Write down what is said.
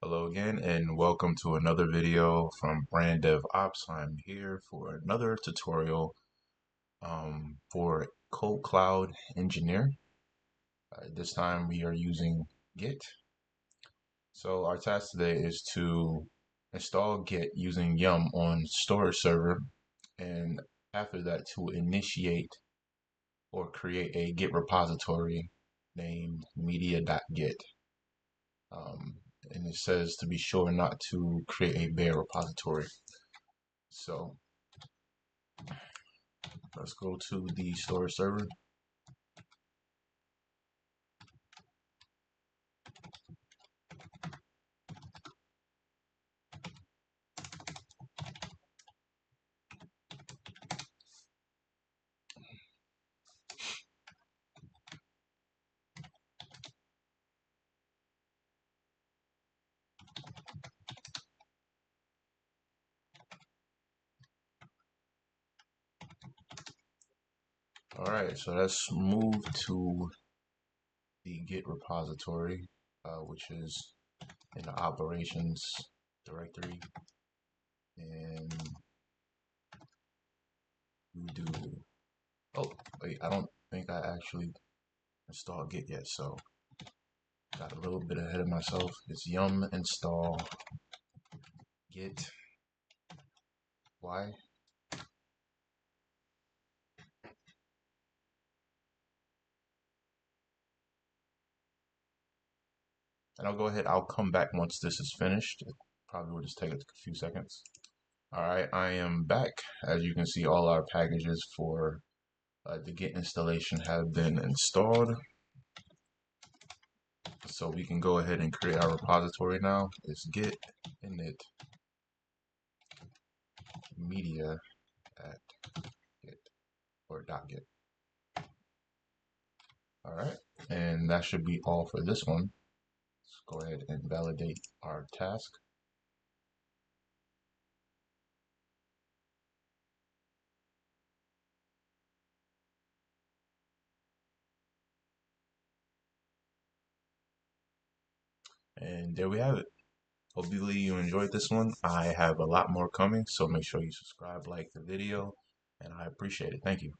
Hello again, and welcome to another video from Brand DevOps. I'm here for another tutorial for KodeKloud Engineer. This time we are using Git. So our task today is to install Git using yum on storage server, and after that to initiate or create a Git repository named media.git. And it says to be sure not to create a bare repository. So let's go to the storage server. Alright, so let's move to the Git repository, which is in the operations directory, and we do, oh wait, I don't think I actually installed Git yet, so got a little bit ahead of myself. It's yum install Git y. And I'll go ahead, I'll come back once this is finished. It probably will just take a few seconds. Alright, I am back. As you can see, all our packages for the Git installation have been installed. So we can go ahead and create our repository now. It's git init media at git or .git. Alright, and that should be all for this one. Let's go ahead and validate our task. And there we have it. Hopefully you enjoyed this one. I have a lot more coming, so make sure you subscribe, like the video, and I appreciate it. Thank you.